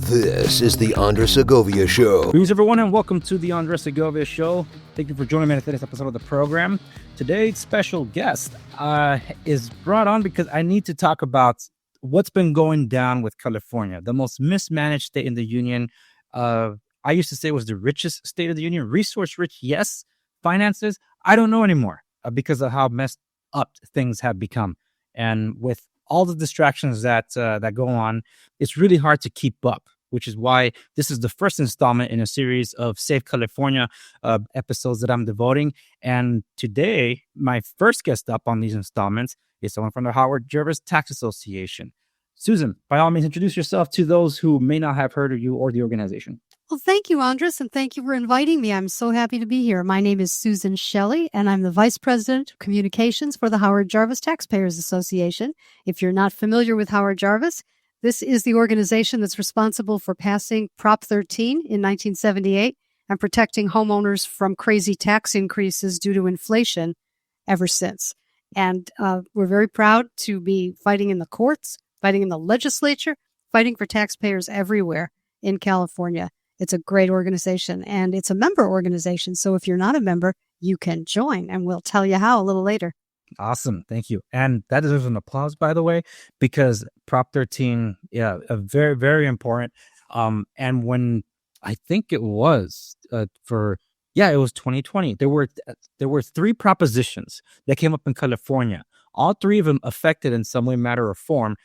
This is the Andres Segovia Show. Greetings, everyone, and welcome to the Andres Segovia Show. Thank you for joining me at today's episode of the program. Today's special guest is brought on because I need to talk about what's been going down with California, the most mismanaged state in the union. I used to say it was the richest state of the union. Resource rich, yes. Finances, I don't know anymore because of how messed up things have become. And with all the distractions that go on, it's really hard to keep up, which is why this is the first installment in a series of Save California episodes that I'm devoting. And today, my first guest up on these installments is someone from the Howard Jarvis Taxpayer Association. Susan, by all means, introduce yourself to those who may not have heard of you or the organization. Well, thank you, Andres, and thank you for inviting me. I'm so happy to be here. My name is Susan Shelley, and I'm the Vice President of Communications for the Howard Jarvis Taxpayer Association. If you're not familiar with Howard Jarvis, this is the organization that's responsible for passing Prop 13 in 1978 and protecting homeowners from crazy tax increases due to inflation ever since. And we're very proud to be fighting in the courts, fighting in the legislature, fighting for taxpayers everywhere in California. It's a great organization, and it's a member organization. So if you're not a member, you can join, and we'll tell you how a little later. Awesome. Thank you. And that deserves an applause, by the way, because Prop 13, very, very important. And when I think it was it was 2020, there were three propositions that came up in California. All three of them affected in some way, matter, or form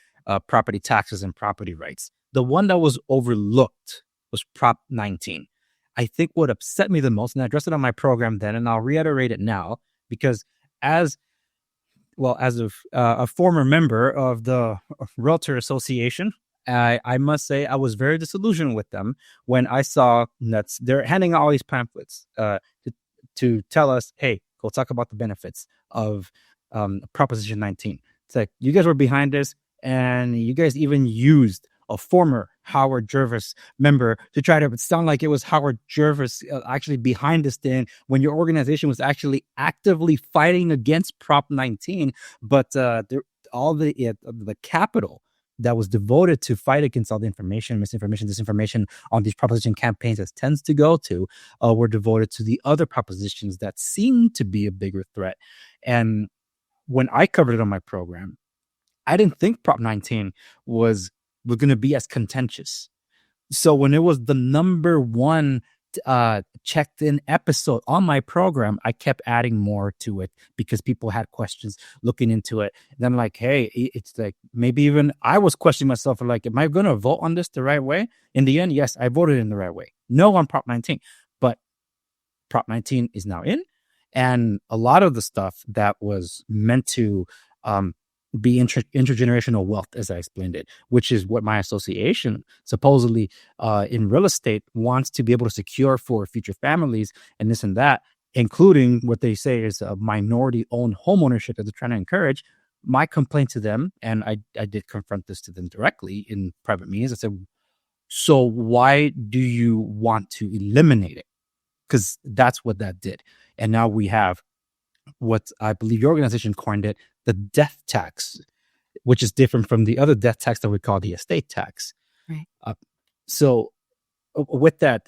property taxes and property rights. The one that was overlooked was Prop 19. I think what upset me the most, and I addressed it on my program then, and I'll reiterate it now, because as a former member of the Realtor Association, I must say I was very disillusioned with them when I saw that they're handing out all these pamphlets to tell us, hey, go talk about the benefits of Proposition 19. It's like, you guys were behind this, and you guys even used a former Howard Jarvis member to try to sound like it was Howard Jarvis actually behind this thing when your organization was actually actively fighting against Prop 19. But all the capital that was devoted to fight against all the information, misinformation, disinformation on these proposition campaigns as tends to go to, were devoted to the other propositions that seemed to be a bigger threat. And when I covered it on my program, I didn't think Prop 19 was going to be as contentious. So when it was the number one checked in episode on my program, I kept adding more to it because people had questions looking into it. And I'm like, hey, it's like, maybe even I was questioning myself, like, am I going to vote on this the right way? In the end, yes, I voted in the right way. No on Prop 19, but Prop 19 is now in. And a lot of the stuff that was meant to be intergenerational wealth, as I explained it, which is what my association supposedly in real estate wants to be able to secure for future families and this and that, including what they say is a minority-owned homeownership that they're trying to encourage. My complaint to them, and I did confront this to them directly in private meetings, I said, so why do you want to eliminate it? Because that's what that did. And now we have what I believe your organization coined it, the death tax, which is different from the other death tax that we call the estate tax. Right. So with that,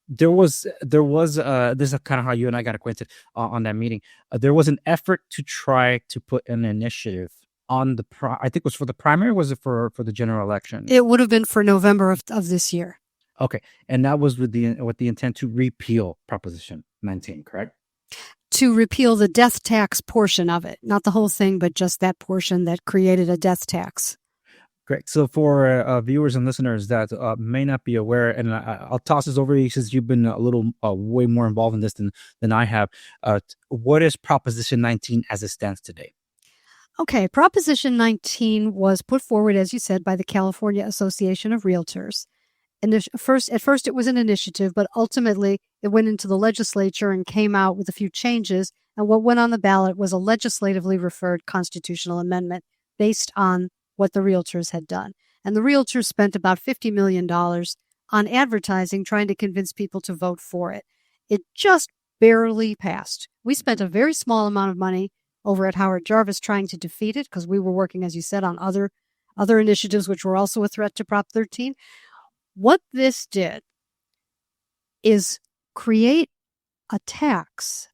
this is kind of how you and I got acquainted on that meeting. There was an effort to try to put an initiative on I think it was for the primary, or was it for the general election? It would have been for November of this year. Okay. And that was with the intent to repeal Proposition 19, correct? To repeal the death tax portion of it, not the whole thing, but just that portion that created a death tax. Great. So for viewers and listeners that may not be aware, and I'll toss this over to you since you've been a little way more involved in this than I have. What is Proposition 19 as it stands today? Okay. Proposition 19 was put forward, as you said, by the California Association of Realtors. And at first it was an initiative, but ultimately it went into the legislature and came out with a few changes. And what went on the ballot was a legislatively referred constitutional amendment based on what the realtors had done. And the realtors spent about $50 million on advertising, trying to convince people to vote for it. It just barely passed. We spent a very small amount of money over at Howard Jarvis trying to defeat it because we were working, as you said, on other initiatives which were also a threat to Prop 13. What this did is create a tax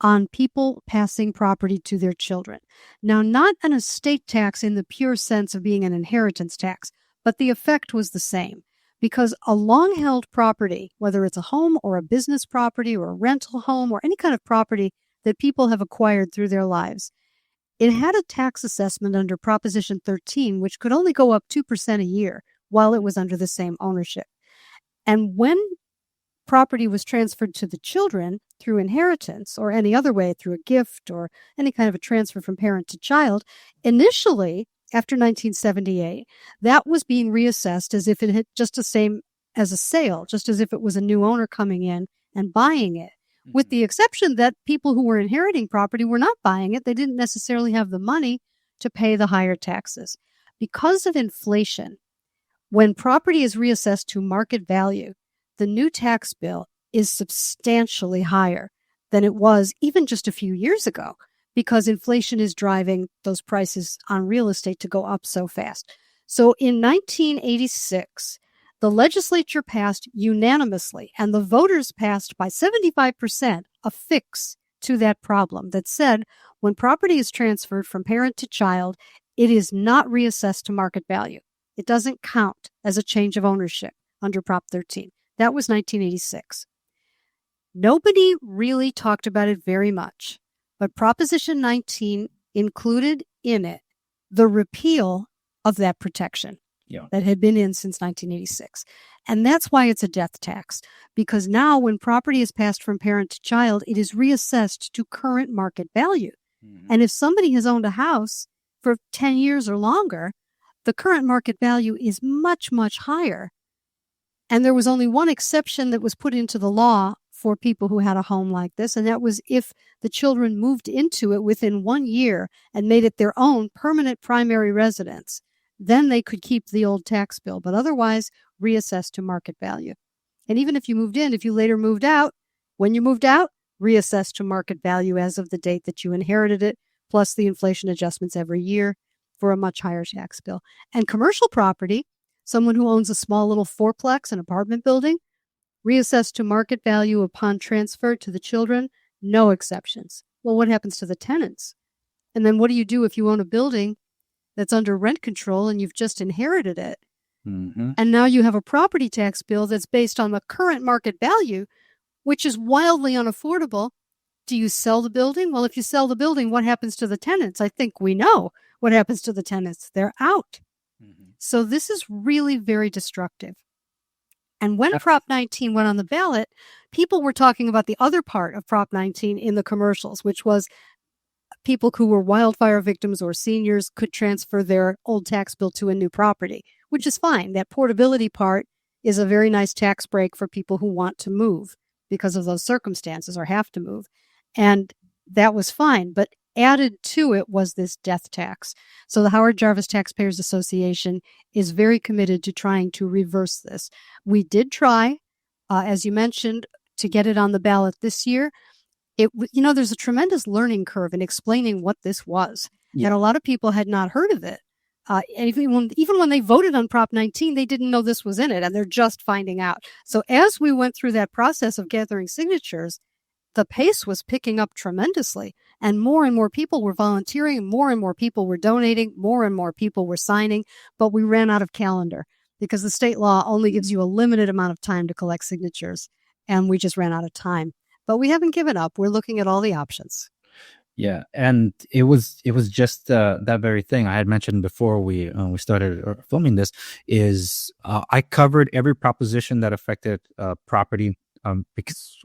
on people passing property to their children. Now, not an estate tax in the pure sense of being an inheritance tax, but the effect was the same. Because a long-held property, whether it's a home or a business property or a rental home or any kind of property that people have acquired through their lives, it had a tax assessment under Proposition 13, which could only go up 2% a year while it was under the same ownership. And when property was transferred to the children through inheritance or any other way, through a gift or any kind of a transfer from parent to child, initially, after 1978, that was being reassessed as if it had just the same as a sale, just as if it was a new owner coming in and buying it, with the exception that people who were inheriting property were not buying it. They didn't necessarily have the money to pay the higher taxes. Because of inflation, when property is reassessed to market value, the new tax bill is substantially higher than it was even just a few years ago, because inflation is driving those prices on real estate to go up so fast. So in 1986, the legislature passed unanimously, and the voters passed by 75% a fix to that problem that said when property is transferred from parent to child, it is not reassessed to market value. It doesn't count as a change of ownership under Prop 13. That was 1986. Nobody really talked about it very much, but Proposition 19 included in it the repeal of that protection that had been in since 1986. And that's why it's a death tax, because now when property is passed from parent to child, it is reassessed to current market value. And if somebody has owned a house for 10 years or longer, the current market value is much, much higher. And there was only one exception that was put into the law for people who had a home like this, and that was if the children moved into it within 1 year and made it their own permanent primary residence. Then they could keep the old tax bill, but otherwise reassess to market value. And even if you moved in, if you later moved out, when you moved out, reassess to market value as of the date that you inherited it, plus the inflation adjustments every year for a much higher tax bill. And commercial property, someone who owns a small little fourplex, an apartment building, reassessed to market value upon transfer to the children, no exceptions. Well, what happens to the tenants? And then what do you do if you own a building that's under rent control and you've just inherited it? And now you have a property tax bill that's based on the current market value, which is wildly unaffordable. Do you sell the building? Well, if you sell the building, what happens to the tenants? I think we know what happens to the tenants. They're out. So this is really very destructive. And when Prop 19 went on the ballot, people were talking about the other part of Prop 19 in the commercials, which was people who were wildfire victims or seniors could transfer their old tax bill to a new property, which is fine. That portability part is a very nice tax break for people who want to move because of those circumstances or have to move. And that was fine. But added to it was this death tax. So the Howard Jarvis Taxpayers Association is very committed to trying to reverse this. We did try, as you mentioned, to get it on the ballot this year. There's a tremendous learning curve in explaining what this was. And a lot of people had not heard of it. And even when they voted on Prop 19, they didn't know this was in it, and they're just finding out. So as we went through that process of gathering signatures, the pace was picking up tremendously, and more people were volunteering, and more people were donating, more and more people were signing, but we ran out of calendar because the state law only gives you a limited amount of time to collect signatures, and we just ran out of time. But we haven't given up. We're looking at all the options. Yeah, and it was just that very thing I had mentioned before we started filming this. Is I covered every proposition that affected property. Because,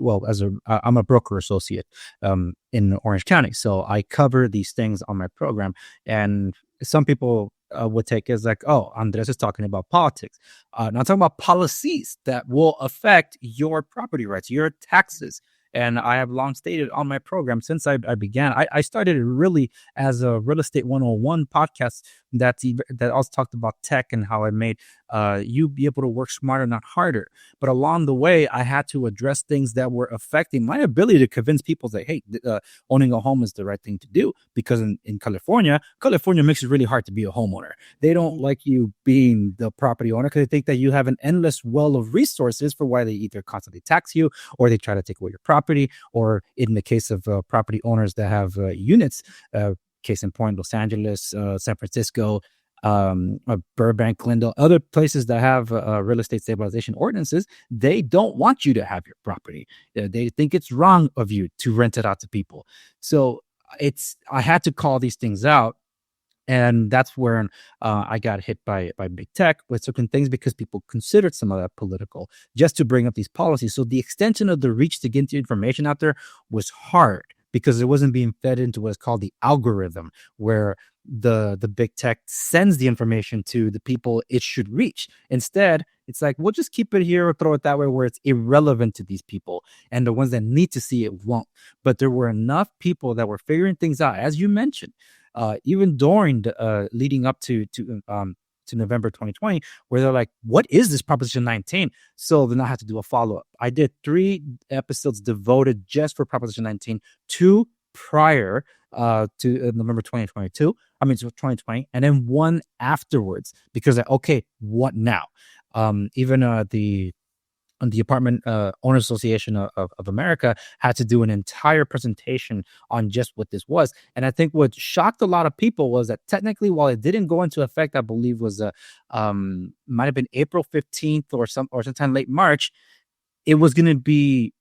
I'm a broker associate in Orange County, so I cover these things on my program. And some people would take it as like, oh, Andres is talking about politics. Not talking about policies that will affect your property rights, your taxes. And I have long stated on my program since I began. I started it really as a Real Estate 101 podcast that also talked about tech and how I made you be able to work smarter, not harder. But along the way, I had to address things that were affecting my ability to convince people that, hey, owning a home is the right thing to do. Because in California makes it really hard to be a homeowner. They don't like you being the property owner because they think that you have an endless well of resources for why they either constantly tax you or they try to take away your property. Or in the case of property owners that have units, case in point, Los Angeles, San Francisco, Burbank, Glendale, other places that have real estate stabilization ordinances, they don't want you to have your property. They think it's wrong of you to rent it out to people. So I had to call these things out. And that's where I got hit by big tech with certain things because people considered some of that political just to bring up these policies. So the extension of the reach to get the information out there was hard because it wasn't being fed into what's called the algorithm, where the big tech sends the information to the people it should reach. Instead, it's like, we'll just keep it here or throw it that way where it's irrelevant to these people. And the ones that need to see it won't. But there were enough people that were figuring things out, as you mentioned, even during the, leading up to November 2020, where they're like, what is this Proposition 19? So then I had to do a follow-up. I did 3 episodes devoted just for Proposition 19, 2 prior to November 2020, and then 1 afterwards, because okay, what now? Even the Apartment Owners Association of America had to do an entire presentation on just what this was. And I think what shocked a lot of people was that technically, while it didn't go into effect, I believe was might have been April 15th or sometime late March, it was going to be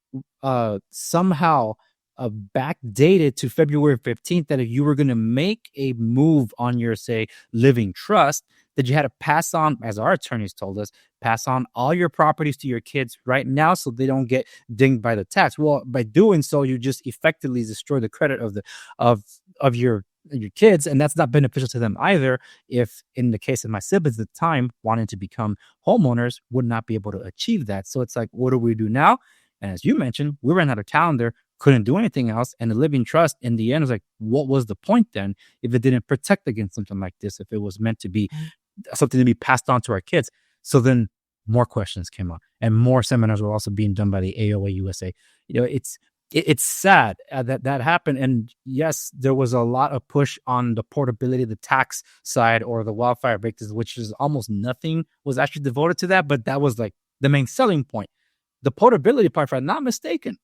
somehow backdated to February 15th, that if you were going to make a move on your, say, living trust, that you had to pass on, as our attorneys told us, pass on all your properties to your kids right now so they don't get dinged by the tax. Well, by doing so, you just effectively destroy the credit of your kids, and that's not beneficial to them either. If, in the case of my siblings at the time, wanting to become homeowners, would not be able to achieve that. So it's like, what do we do now? And as you mentioned, we ran out of calendar, couldn't do anything else. And the living trust in the end was like, what was the point then if it didn't protect against something like this, if it was meant to be something to be passed on to our kids? So then more questions came up, and more seminars were also being done by the AOA USA. You know, it's sad that happened. And yes, there was a lot of push on the portability, the tax side, or the wildfire victims, which is almost nothing was actually devoted to that. But that was like the main selling point. The portability part, if I'm not mistaken,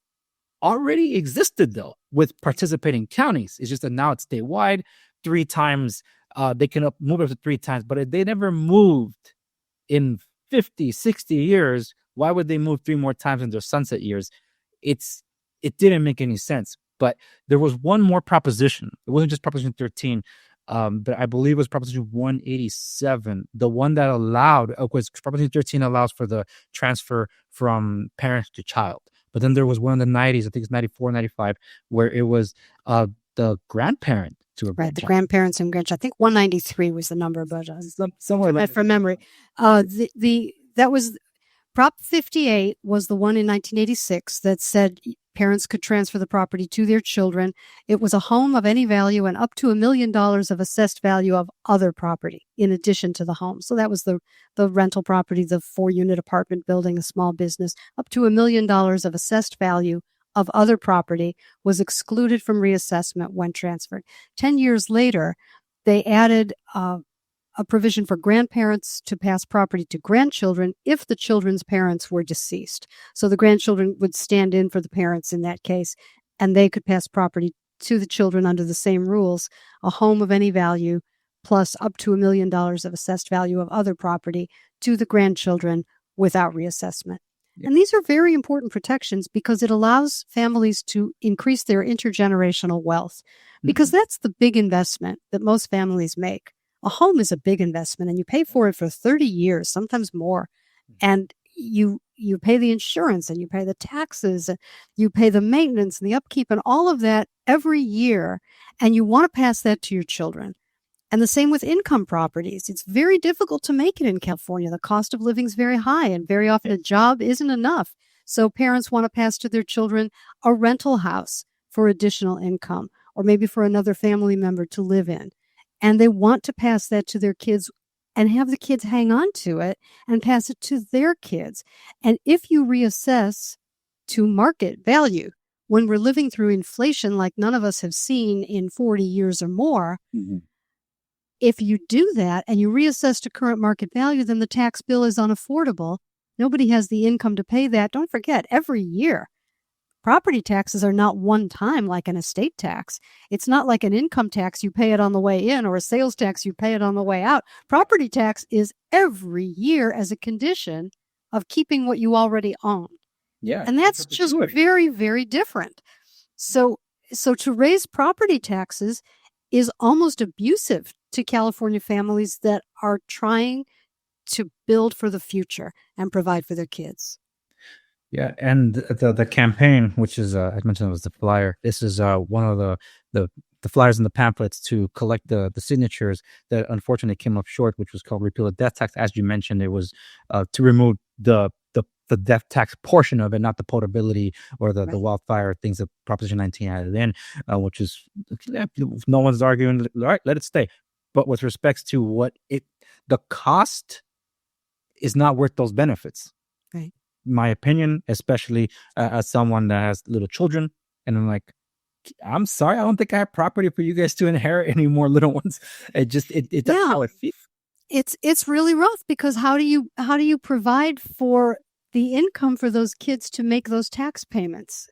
already existed though with participating counties. It's just that now it's statewide 3 times. They can move up to 3 times, but they never moved in 50, 60 years. Why would they move 3 more times in their sunset years? It didn't make any sense. But there was one more proposition. It wasn't just Proposition 13, but I believe it was Proposition 187, the one that allowed, because Proposition 13 allows for the transfer from parent to child. But then there was one in the 90s, I think it's 94, 95, where it was the grandparent to a right, the grandparents and grandchildren. I think 193 was the number, but somewhere like from memory. That was Prop 58 was the one in 1986 that said parents could transfer the property to their children. It was a home of any value and up to $1 million of assessed value of other property in addition to the home. So that was the rental property, the 4-unit apartment building, a small business. Up to $1 million of assessed value of other property was excluded from reassessment when transferred. 10 years later, they added a provision for grandparents to pass property to grandchildren if the children's parents were deceased. So the grandchildren would stand in for the parents in that case, and they could pass property to the children under the same rules, a home of any value plus up to $1 million of assessed value of other property to the grandchildren without reassessment. Yeah. And these are very important protections because it allows families to increase their intergenerational wealth, because that's the big investment that most families make. A home is a big investment, and you pay for it for 30 years, sometimes more. And you pay the insurance, and you pay the taxes, and you pay the maintenance and the upkeep and all of that every year. And you want to pass that to your children. And the same with income properties. It's very difficult to make it in California. The cost of living is very high, and very often a job isn't enough So parents want to pass to their children a rental house for additional income, or maybe for another family member to live in. And they want to pass that to their kids and have the kids hang on to it and pass it to their kids. And if you reassess to market value, when we're living through inflation like none of us have seen in 40 years or more, if you do that and you reassess to current market value, then the tax bill is unaffordable. Nobody has the income to pay that. Don't forget, every year, property taxes are not one time like an estate tax. It's not like an income tax. You pay it on the way in, or a sales tax. You pay it on the way out. Property tax is every year as a condition of keeping what you already own. Yeah. And that's just very, very different. So to raise property taxes is almost abusive to California families that are trying to build for the future and provide for their kids. Yeah, and the campaign, which is I mentioned it was the flyer. This is one of the flyers and the pamphlets to collect the signatures that unfortunately came up short, which was called Repeal the Death Tax. As you mentioned, it was to remove the death tax portion of it, not the potability or the wildfire things that Proposition 19 added in, which is no one's arguing. All right, let it stay. But with respects to the cost is not worth those benefits. Right. My opinion, especially as someone that has little children, and I'm like, I'm sorry, I don't think I have property for you guys to inherit any more little ones. That's how it feels. It's really rough, because how do you provide for the income for those kids to make those tax payments?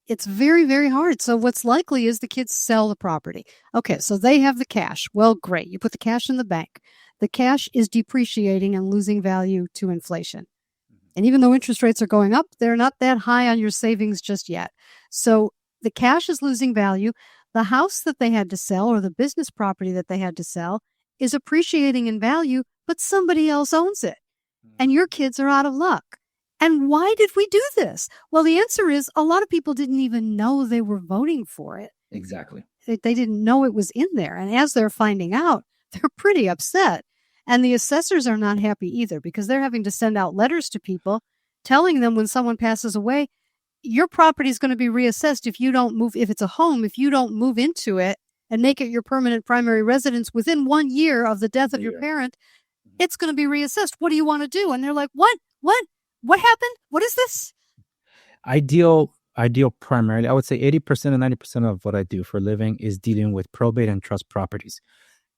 It's very, very hard. So what's likely is the kids sell the property. Okay, so they have the cash. Well, great. You put the cash in the bank. The cash is depreciating and losing value to inflation. And even though interest rates are going up, they're not that high on your savings just yet. So the cash is losing value. The house that they had to sell, or the business property that they had to sell, is appreciating in value, but somebody else owns it. And your kids are out of luck. And why did we do this? Well, the answer is a lot of people didn't even know they were voting for it. Exactly. They didn't know it was in there. And as they're finding out, they're pretty upset. And the assessors are not happy either, because they're having to send out letters to people telling them when someone passes away, your property is going to be reassessed if you don't move. If it's a home, if you don't move into it and make it your permanent primary residence within 1 year of the death of your parent, it's going to be reassessed. What do you want to do? And they're like, what happened? What is this? Ideal primarily, I would say 80% and 90% of what I do for a living is dealing with probate and trust properties.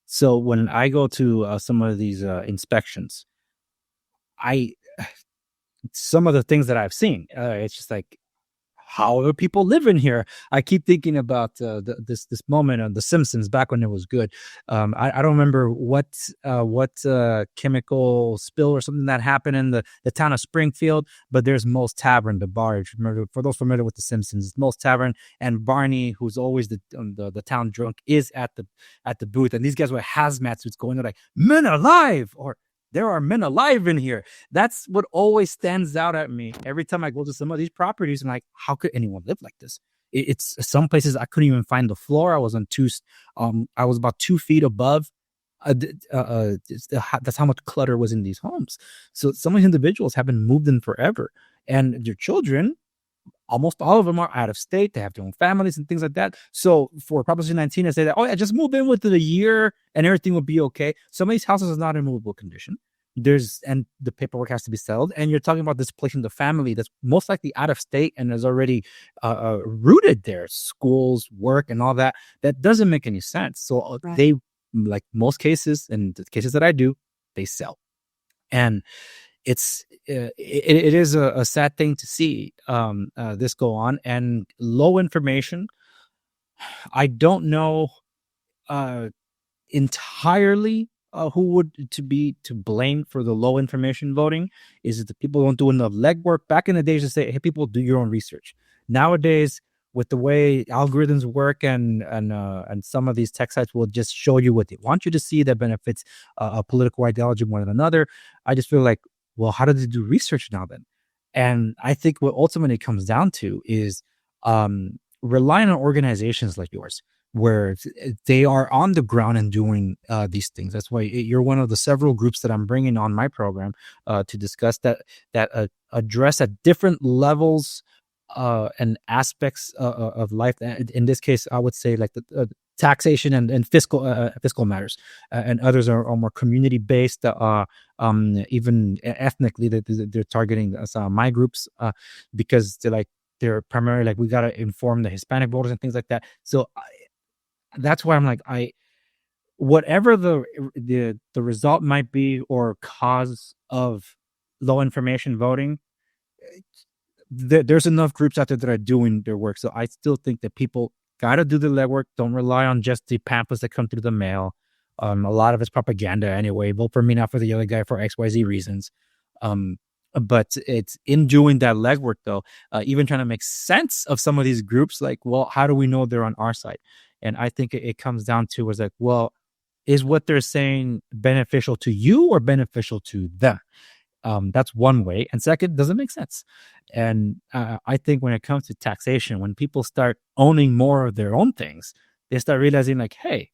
So when I go to some of these inspections, some of the things that I've seen, it's just like, how are people living here? I keep thinking about this moment on The Simpsons back when it was good. I don't remember what chemical spill or something that happened in the town of Springfield, but there's Moe's Tavern, the bar. For those familiar with The Simpsons, Moe's Tavern, and Barney, who's always the town drunk, is at the booth, and these guys with hazmat suits going, they're like, "Men alive!" or "There are men alive in here." That's what always stands out at me every time I go to some of these properties. I'm like, how could anyone live like this? It's some places I couldn't even find the floor. I was about 2 feet above. That's how much clutter was in these homes. So some of these individuals haven't moved in forever, and their children, almost all of them, are out of state. They have their own families and things like that. So for Proposition 19 to say that, oh yeah, just move in within a year and everything will be okay. Some of these houses are not in movable condition. And the paperwork has to be settled. And you're talking about displacing the family that's most likely out of state and is already rooted there, schools, work, and all that. That doesn't make any sense. So they, like most cases, and the cases that I do, they sell. And it is a sad thing to see this go on, and low information. I don't know entirely who would to blame for the low information voting. Is it the people don't do enough legwork? Back in the days, to say, hey, people, do your own research. Nowadays, with the way algorithms work and some of these tech sites will just show you what they want you to see that benefits a political ideology more than another. I just feel like, well, how do they do research now then? And I think what ultimately comes down to is relying on organizations like yours, where they are on the ground and doing these things. That's why you're one of the several groups that I'm bringing on my program to discuss that address at different levels and aspects of life. In this case, I would say like the taxation and fiscal matters, and others are more community based. Even ethnically, they're targeting my groups because they're primarily like, we got to inform the Hispanic voters and things like that. So that's why I'm like, whatever the result might be or cause of low information voting, there's enough groups out there that are doing their work. So I still think that people got to do the legwork. Don't rely on just the pamphlets that come through the mail. A lot of it's propaganda anyway. Vote for me, not for the other guy, for XYZ reasons. But it's in doing that legwork, though, even trying to make sense of some of these groups, like, well, how do we know they're on our side? And I think it comes down to is like, well, is what they're saying beneficial to you or beneficial to them? That's one way. And second, does it make sense? And I think when it comes to taxation, when people start owning more of their own things, they start realizing like, hey,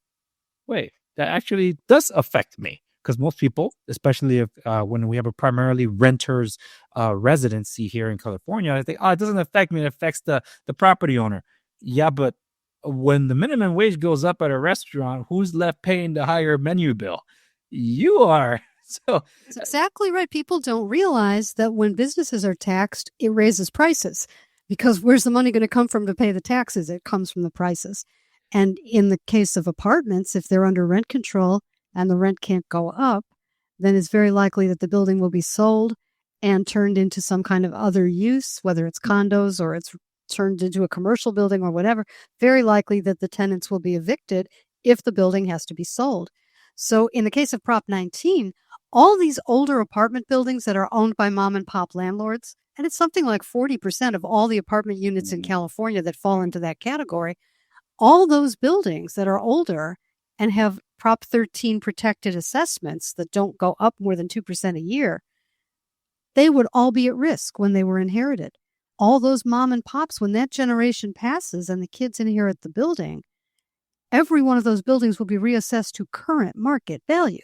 wait, that actually does affect me. Because most people, especially if when we have a primarily renters residency here in California, I think, oh, it doesn't affect me. It affects the property owner. Yeah, but when the minimum wage goes up at a restaurant, who's left paying the higher menu bill? You are. So that's exactly right. People don't realize that when businesses are taxed, it raises prices, because where's the money going to come from to pay the taxes? It comes from the prices. And in the case of apartments, if they're under rent control and the rent can't go up, then it's very likely that the building will be sold and turned into some kind of other use, whether it's condos or it's turned into a commercial building or whatever. Very likely that the tenants will be evicted if the building has to be sold. So in the case of Prop 19, all these older apartment buildings that are owned by mom and pop landlords, and it's something like 40% of all the apartment units in California that fall into that category, all those buildings that are older and have Prop 13 protected assessments that don't go up more than 2% a year, they would all be at risk when they were inherited. All those mom and pops, when that generation passes and the kids inherit the building, every one of those buildings will be reassessed to current market value.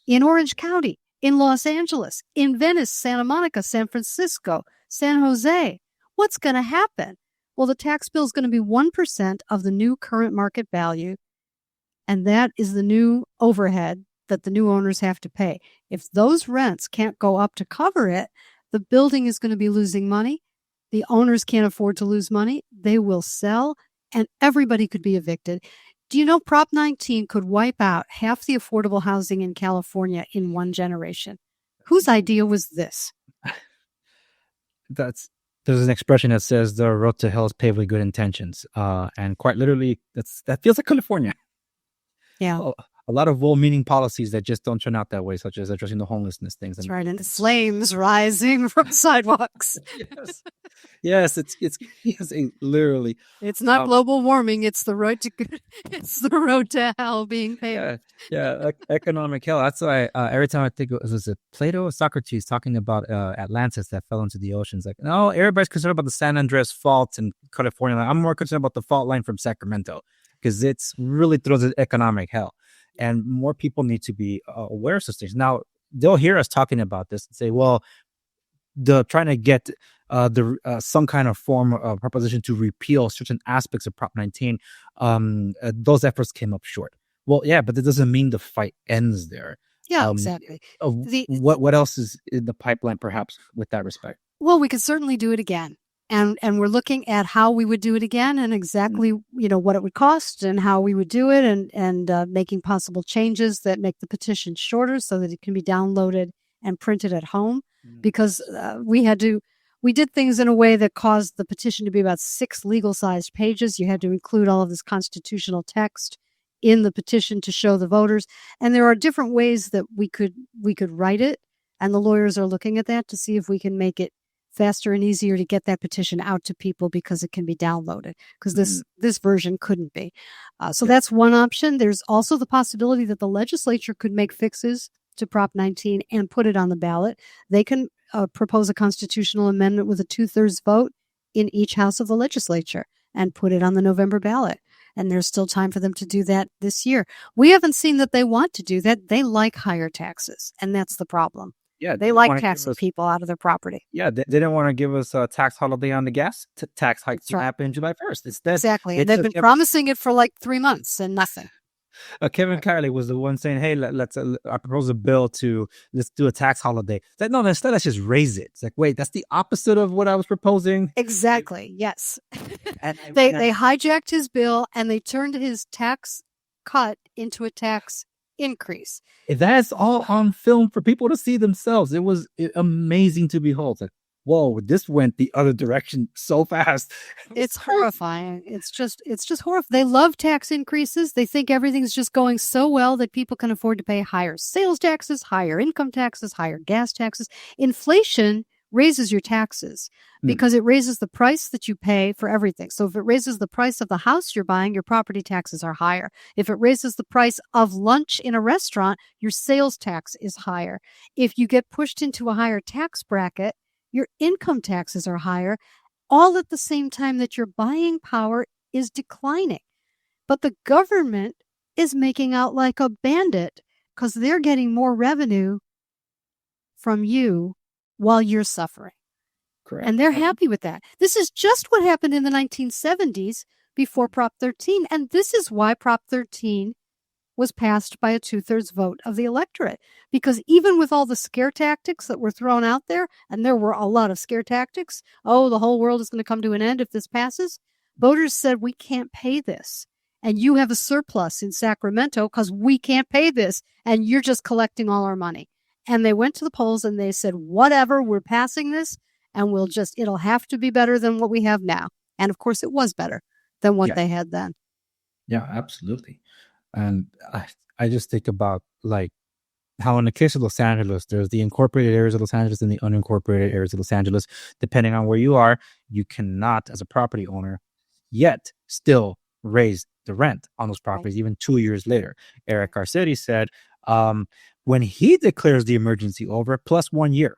In Orange County, in Los Angeles, in Venice, Santa Monica, San Francisco, San Jose, what's going to happen? Well, the tax bill is going to be 1% of the new current market value, and that is the new overhead that the new owners have to pay. If those rents can't go up to cover it, the building is going to be losing money. The owners can't afford to lose money. They will sell, and everybody could be evicted. Do you know Prop 19 could wipe out half the affordable housing in California in one generation? Whose idea was this? there's an expression that says the road to hell is paved with good intentions. And quite literally, that feels like California. Yeah. A lot of well-meaning policies that just don't turn out that way, such as addressing the homelessness things. That's right, and the flames rising from sidewalks. Yes, it's literally. It's not global warming; it's the road to hell being paved. Yeah, economic hell. That's why every time I think was it Plato or Socrates talking about Atlantis that fell into the oceans. Like, no, everybody's concerned about the San Andreas Fault in California. I'm more concerned about the fault line from Sacramento because it's really throws an economic hell. And more people need to be aware of such things. Now, they'll hear us talking about this and say, well, trying to get some kind of form of proposition to repeal certain aspects of Prop 19, those efforts came up short. Well, yeah, but that doesn't mean the fight ends there. Yeah, exactly. What else is in the pipeline, perhaps, with that respect? Well, we could certainly do it again. And we're looking at how we would do it again and exactly, what it would cost and how we would do it and making possible changes that make the petition shorter so that it can be downloaded and printed at home. Because we did things in a way that caused the petition to be about 6 legal-sized pages. You had to include all of this constitutional text in the petition to show the voters. And there are different ways that we could write it. And the lawyers are looking at that to see if we can make it faster and easier to get that petition out to people because it can be downloaded, because this version couldn't be. So that's one option. There's also the possibility that the legislature could make fixes to Prop 19 and put it on the ballot. They can propose a constitutional amendment with a 2/3 vote in each house of the legislature and put it on the November ballot. And there's still time for them to do that this year. We haven't seen that they want to do that. They like higher taxes, and that's the problem. Yeah, They like taxing people out of their property. Yeah, they didn't want to give us a tax holiday on the gas. Tax hike to happen July 1st. Instead, exactly. And they've been promising it for like 3 months and nothing. Kevin Kiley was the one saying, "Hey, let's I propose a bill to let's do a tax holiday." It's like, no, instead let's just raise it. It's like, wait, that's the opposite of what I was proposing. Exactly. Yes. They hijacked his bill and they turned his tax cut into a tax increase. That's all on film for people to see themselves. It was amazing to behold. Like, whoa, this went the other direction so fast. It's horrifying. It's just horrifying. They love tax increases. They think everything's just going so well that people can afford to pay higher sales taxes, higher income taxes, higher gas taxes. Inflation raises your taxes because it raises the price that you pay for everything. So if it raises the price of the house you're buying, your property taxes are higher. If it raises the price of lunch in a restaurant, your sales tax is higher. If you get pushed into a higher tax bracket, your income taxes are higher, all at the same time that your buying power is declining. But the government is making out like a bandit because they're getting more revenue from you while you're suffering. Correct. And they're happy with that. This is just what happened in the 1970s before Prop 13. And this is why Prop 13 was passed by a 2/3 vote of the electorate. Because even with all the scare tactics that were thrown out there, and there were a lot of scare tactics, oh, the whole world is going to come to an end if this passes, voters said, we can't pay this. And you have a surplus in Sacramento because we can't pay this. And you're just collecting all our money. And they went to the polls and they said, whatever, we're passing this and it'll have to be better than what we have now. And of course, it was better than what they had then. Yeah, absolutely. And I just think about like how in the case of Los Angeles, there's the incorporated areas of Los Angeles and the unincorporated areas of Los Angeles. Depending on where you are, you cannot, as a property owner, yet still raise the rent on those properties, even 2 years later. Eric Garcetti said, when he declares the emergency over, plus 1 year.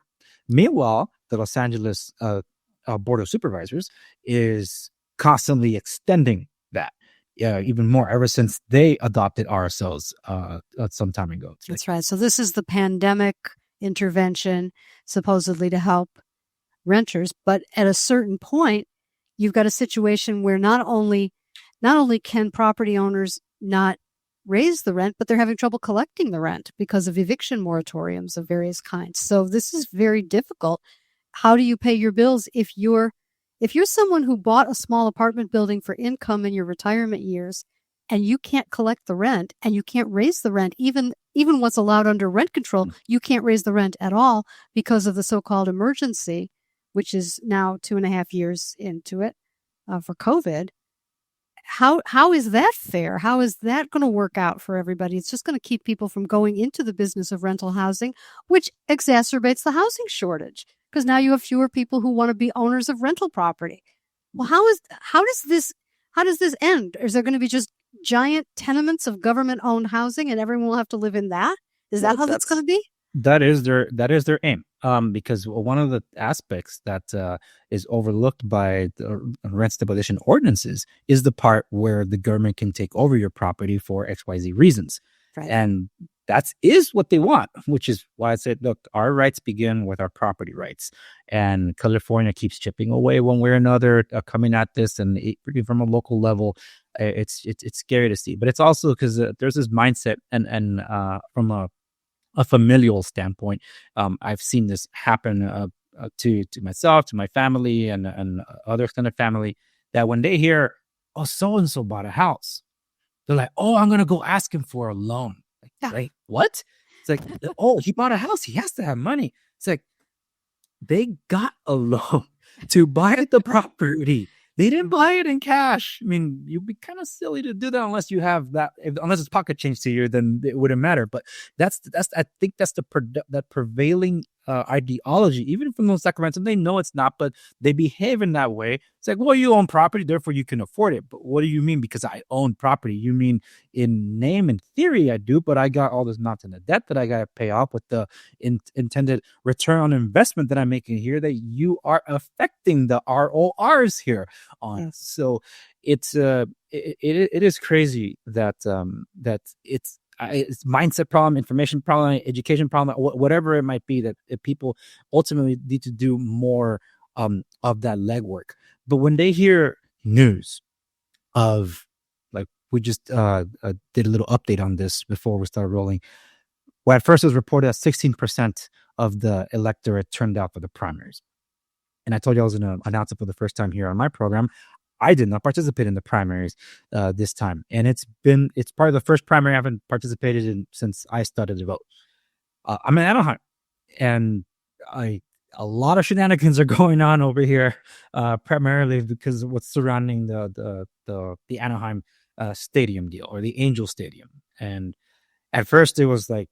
Meanwhile, the Los Angeles Board of Supervisors is constantly extending that even more ever since they adopted RSOs some time ago. That's right. So this is the pandemic intervention supposedly to help renters. But at a certain point, you've got a situation where not only can property owners not raise the rent, but they're having trouble collecting the rent because of eviction moratoriums of various kinds. So this is very difficult. How do you pay your bills if you're someone who bought a small apartment building for income in your retirement years and you can't collect the rent and you can't raise the rent, even what's allowed under rent control, you can't raise the rent at all because of the so-called emergency, which is now 2.5 years into it for COVID. How is that fair? How is that going to work out for everybody? It's just going to keep people from going into the business of rental housing, which exacerbates the housing shortage because now you have fewer people who want to be owners of rental property. Well, how does this end? Is there going to be just giant tenements of government-owned housing and everyone will have to live in that? Is that how that's going to be? That is their aim. Because one of the aspects that is overlooked by the rent stabilization ordinances is the part where the government can take over your property for XYZ reasons. Right. And that is what they want, which is why I said, look, our rights begin with our property rights. And California keeps chipping away one way or another, coming at this, and from a local level, it's scary to see. But it's also because there's this mindset, and from a familial standpoint, I've seen this happen to myself, to my family, and other extended family, that when they hear, oh, so-and-so bought a house, they're like, oh, I'm going to go ask him for a loan. Like, what? It's like, oh, he bought a house. He has to have money. It's like, they got a loan to buy the property. They didn't buy it in cash. I mean, you'd be kind of silly to do that unless you have that. Unless it's pocket change to you, then it wouldn't matter. But that's I think that's that prevailing ideology, even from those Sacramento. They know it's not, but they behave in that way. It's like, well, you own property, therefore you can afford it. But what do you mean? Because I own property? You mean in name and theory I do, but I got all this mountain of debt that I got to pay off with the intended return on investment that I'm making here, that you are affecting the RORs here on. So it's it is crazy that it's mindset problem, information problem, education problem, whatever it might be, that people ultimately need to do more of that legwork. But when they hear news of, like, we just did a little update on this before we started rolling. Well, at first it was reported that 16% of the electorate turned out for the primaries. And I told you I was going to announce it for the first time here on my program. I did not participate in the primaries this time. And it's probably the first primary I haven't participated in since I started to vote. I'm in Anaheim, and a lot of shenanigans are going on over here, primarily because of what's surrounding the Anaheim stadium deal, or the Angel Stadium. And at first it was like,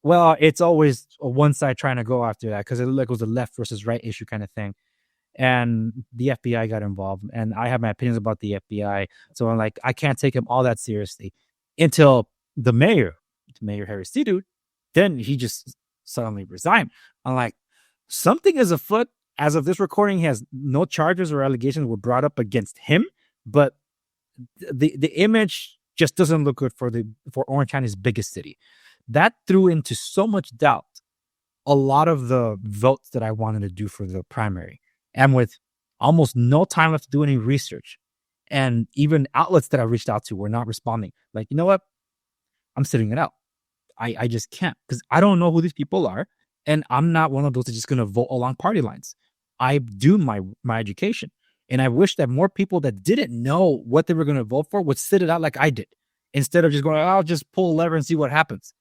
well, it's always one side trying to go after that because it was a left versus right issue kind of thing. And the FBI got involved, and I have my opinions about the FBI. So I'm like, I can't take him all that seriously until the mayor, Harry Sidhu, then he just suddenly resigned. I'm like, something is afoot. As of this recording, he has no charges or allegations were brought up against him, but the image just doesn't look good for Orange County's biggest city. That threw into so much doubt a lot of the votes that I wanted to do for the primary. And with almost no time left to do any research, and even outlets that I reached out to were not responding. Like, you know what? I'm sitting it out. I just can't, because I don't know who these people are. And I'm not one of those that's just going to vote along party lines. I do my education. And I wish that more people that didn't know what they were going to vote for would sit it out like I did, instead of just going, I'll just pull a lever and see what happens.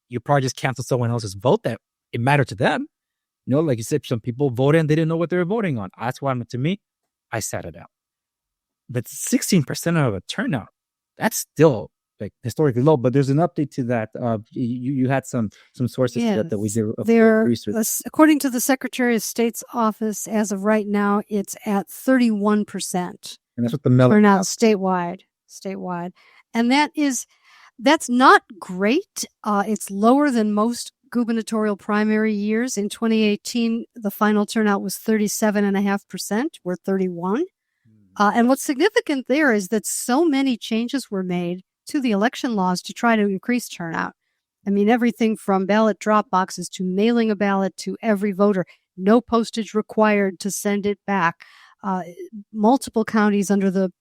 You probably just cancel someone else's vote that it mattered to them. You know, like you said, some people voted and they didn't know what they were voting on. That's why, to me, I sat it out. But 16% of a turnout, that's still like historically low. But there's an update to that. You had some sources that we did research. According to the Secretary of State's office, as of right now, it's at 31%. And that's what the turnout statewide. And that's not great. It's lower than most gubernatorial primary years. In 2018, the final turnout was 37.5%. We're 31. And what's significant there is that so many changes were made to the election laws to try to increase turnout. I mean, everything from ballot drop boxes to mailing a ballot to every voter, no postage required to send it back. Multiple counties under the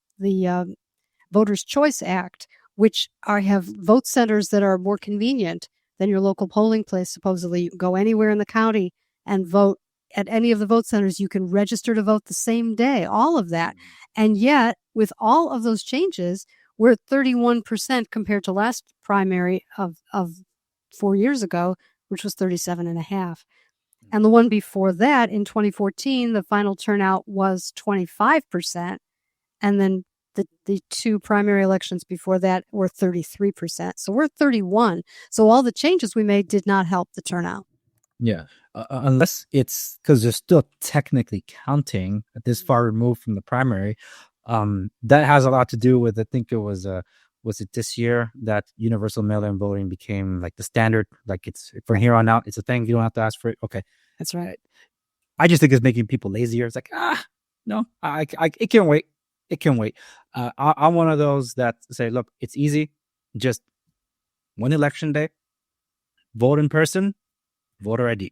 Voters' Choice Act, which have vote centers that are more convenient than your local polling place. Supposedly, you can go anywhere in the county and vote at any of the vote centers. You can register to vote the same day, all of that. And yet, with all of those changes, we're at 31% compared to last primary of 4 years ago, which was 37.5%. And the one before that, in 2014, the final turnout was 25%. And then the two primary elections before that were 33%. So we're at 31%. So all the changes we made did not help the turnout. Yeah. Unless it's because they're still technically counting this far removed from the primary. That has a lot to do with, I think it was it this year that universal mail-in voting became like the standard. Like, it's from here on out, it's a thing. You don't have to ask for it. Okay. That's right. I just think it's making people lazier. It's like, no, it can wait. It can wait. I'm one of those that say, look, it's easy. Just one election day, vote in person, voter ID.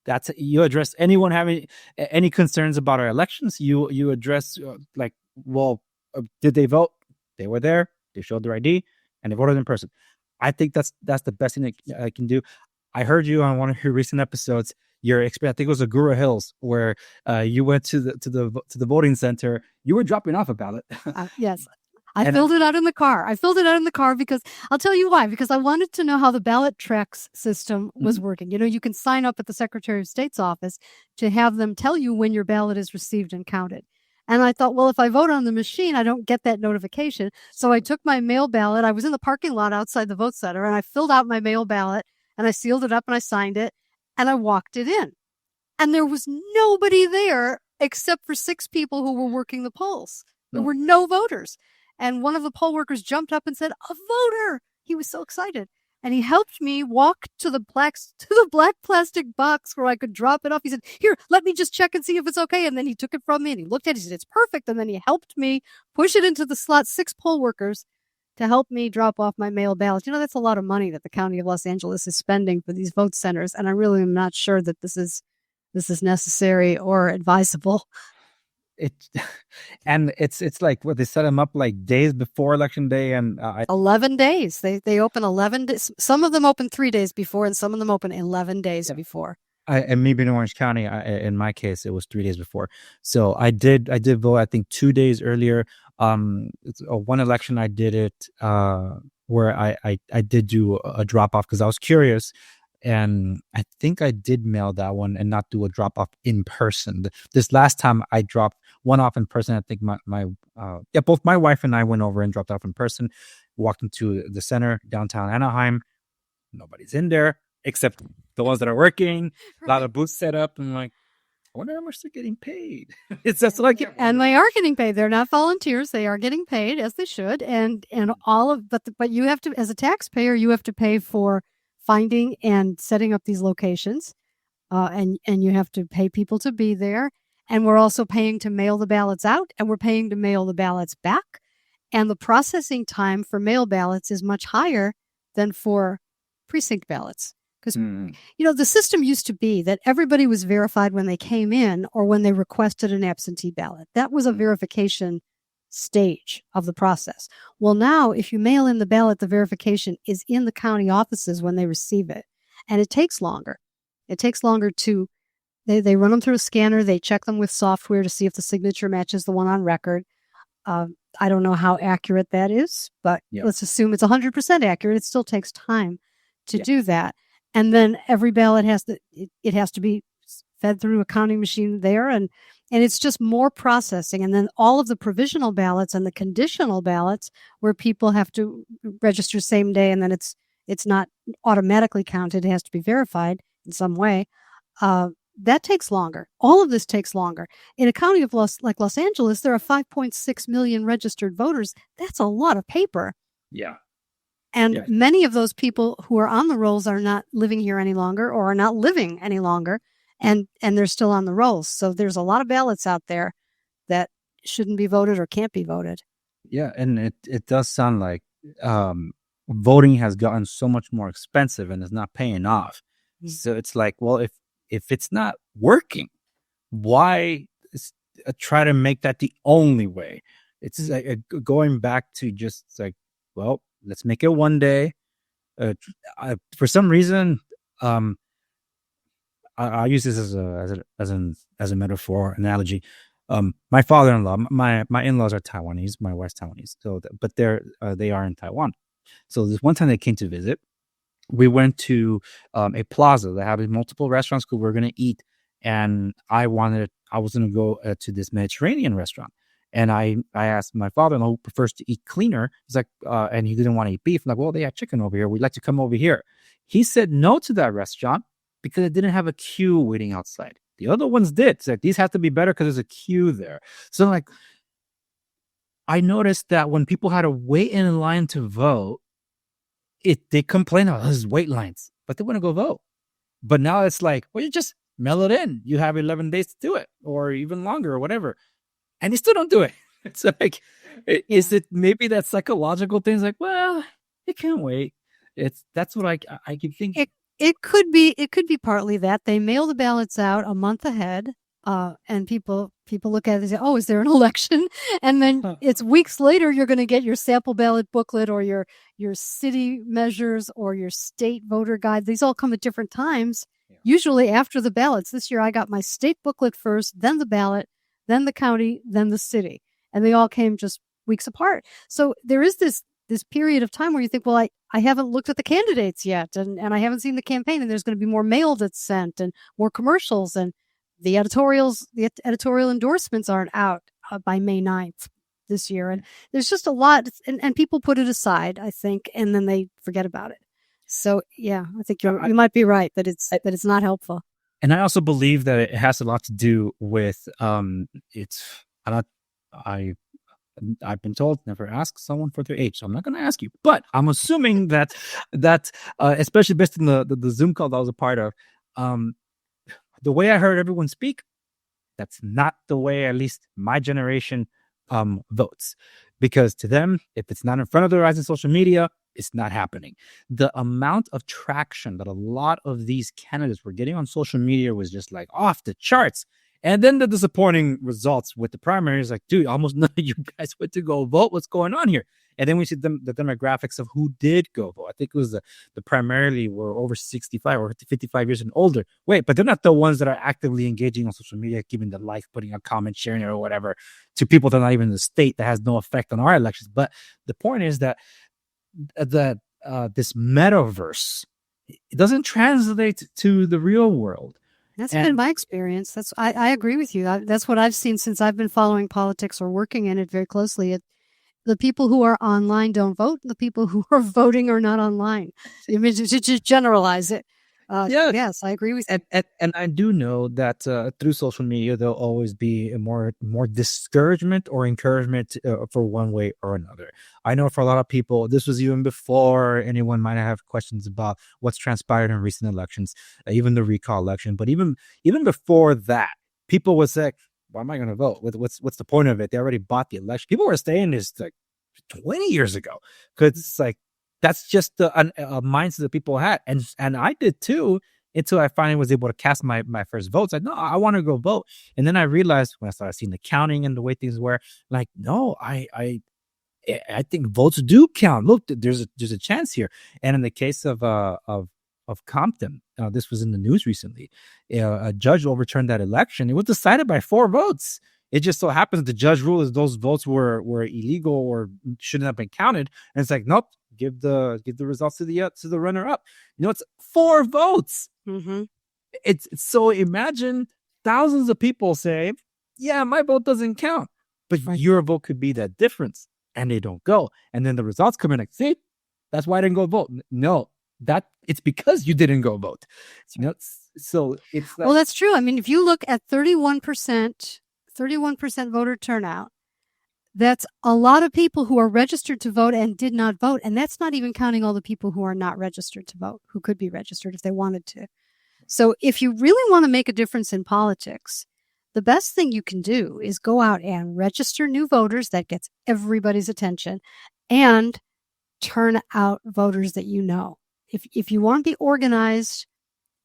That's it. You address anyone having any concerns about our elections. You address did they vote? They were there. They showed their ID and they voted in person. I think that's the best thing that I can do. I heard you on one of your recent episodes. Your experience, I think it was Agoura Hills, where you went to the voting center. You were dropping off a ballot. Yes. I filled it out in the car. Because I'll tell you why. Because I wanted to know how the ballot tracks system was working. You know, you can sign up at the Secretary of State's office to have them tell you when your ballot is received and counted. And I thought, well, if I vote on the machine, I don't get that notification. So I took my mail ballot. I was in the parking lot outside the vote center, and I filled out my mail ballot, and I sealed it up, and I signed it, and I walked it in. And there was nobody there except for 6 people who were working the polls. There were no voters. And one of the poll workers jumped up and said, "A voter!" He was so excited. And he helped me walk to the black plastic box where I could drop it off. He said, "Here, let me just check and see if it's okay." And then he took it from me and he looked at it. He said, "It's perfect." And then he helped me push it into the slot, 6 poll workers to help me drop off my mail ballots. That's a lot of money that the County of Los Angeles is spending for these vote centers. And I really am not sure that this is necessary or advisable. It's like what they set them up like days before election day, and 11 days. They open 11 days. Some of them open 3 days before, and some of them open 11 days before. And maybe in Orange County, in my case, it was 3 days before. So I did vote, I think 2 days earlier. One election I did it where I did do a drop off because I was curious. And I think I did mail that one and not do a drop off in person. This last time I dropped one off in person. I think both my wife and I went over and dropped off in person, walked into the center, downtown Anaheim. Nobody's in there except the ones that are working. A lot of booths set up. And I'm like, I wonder how much they're getting paid. It's just like, and they are getting paid. They're not volunteers. They are getting paid as they should. And but you have to, as a taxpayer, you have to pay for finding and setting up these locations, and you have to pay people to be there. And we're also paying to mail the ballots out, and we're paying to mail the ballots back. And the processing time for mail ballots is much higher than for precinct ballots. Because, the system used to be that everybody was verified when they came in or when they requested an absentee ballot. That was a verification stage of the process. Well, now if you mail in the ballot, the verification is in the county offices when they receive it. And it takes longer. It takes longer to, they run them through a scanner. They check them with software to see if the signature matches the one on record. I don't know how accurate that is, but let's assume it's 100% accurate. It still takes time to do that. And then every ballot has to be fed through a counting machine there. And it's just more processing. And then all of the provisional ballots and the conditional ballots where people have to register same day and then it's not automatically counted. It has to be verified in some way. That takes longer. All of this takes longer. In a county of like Los Angeles, there are 5.6 million registered voters. That's a lot of paper. Yeah. And many of those people who are on the rolls are not living here any longer or are not living any longer. And they're still on the rolls. So there's a lot of ballots out there that shouldn't be voted or can't be voted. Yeah, and it does sound like voting has gotten so much more expensive and is not paying off. Mm-hmm. So it's like, well, if it's not working, why try to make that the only way? It's like going back to just like, well, let's make it one day. For some reason, I use this as a metaphor analogy. My father-in-law, my in-laws are Taiwanese. My wife's Taiwanese, but they are in Taiwan. So this one time they came to visit, we went to a plaza that had multiple restaurants because we were going to eat, and I was going to go to this Mediterranean restaurant. And I asked my father-in-law, who prefers to eat cleaner. He's like, and he didn't want to eat beef. I'm like, well, they have chicken over here. We'd like to come over here. He said no to that restaurant because it didn't have a queue waiting outside. The other ones did. It's like, these have to be better because there's a queue there. So like, I noticed that when people had to wait in line to vote, they complain about those wait lines, but they want to go vote. But now it's like, well, you just mail it in. You have 11 days to do it, or even longer, or whatever. And they still don't do it. It's like, is it maybe that psychological thing? It's like, well, it can't wait. That's what I keep thinking. It could be partly that they mail the ballots out a month ahead, and people look at it and say, "Oh, is there an election?" And then it's weeks later you're going to get your sample ballot booklet or your city measures or your state voter guide. These all come at different times, usually after the ballots. This year I got my state booklet first, then the ballot, then the county, then the city, and they all came just weeks apart. So there is this period of time where you think, well, I haven't looked at the candidates yet, and I haven't seen the campaign, and there's going to be more mail that's sent and more commercials, and the editorial endorsements aren't out by May 9th this year. And there's just a lot, and people put it aside, I think, and then they forget about it. So yeah, I think you might be right that it's not helpful. And I also believe that it has a lot to do with I've been told never ask someone for their age, so I'm not going to ask you. But I'm assuming that especially based on the Zoom call that I was a part of, the way I heard everyone speak, that's not the way at least my generation votes. Because to them, if it's not in front of their eyes in social media, it's not happening. The amount of traction that a lot of these candidates were getting on social media was just like off the charts. And then the disappointing results with the primaries, like, dude, almost none of you guys went to go vote. What's going on here? And then we see the demographics of who did go vote. I think it was the primarily were over 65 or 55 years and older. Wait, but they're not the ones that are actively engaging on social media, giving the like, putting a comment, sharing it or whatever to people that are not even in the state, that has no effect on our elections. But the point is that this metaverse, it doesn't translate to the real world. That's been my experience. I agree with you. That's what I've seen since I've been following politics or working in it very closely. The people who are online don't vote. The people who are voting are not online. I mean, to just generalize it. Yes, I agree with you. And I do know that through social media, there'll always be a more discouragement or encouragement for one way or another. I know for a lot of people, this was even before anyone might have questions about what's transpired in recent elections, even the recall election. But even before that, people would say, why am I going to vote? What's the point of it? They already bought the election. People were saying this like 20 years ago, because it's like, that's just the mindset that people had. And I did too, until I finally was able to cast my first votes. Like, no, I want to go vote. And then I realized when I started seeing the counting and the way things were, like, no, I think votes do count. Look, there's a chance here. And in the case of Compton, this was in the news recently. A judge overturned that election. It was decided by 4 votes. It just so happens the judge ruled that those votes were illegal or shouldn't have been counted. And it's like, nope, give the results to the runner up. It's 4 votes. Mm-hmm. It's so, imagine thousands of people say, yeah, my vote doesn't count, but your vote could be that difference, and they don't go. And then the results come in like, see, that's why I didn't go vote. No, that it's because you didn't go vote. So it's well, that's true. I mean, if you look at 31% voter turnout, that's a lot of people who are registered to vote and did not vote. And that's not even counting all the people who are not registered to vote, who could be registered if they wanted to. So if you really want to make a difference in politics, the best thing you can do is go out and register new voters. That gets everybody's attention, and turn out voters that you know. If you want to be organized,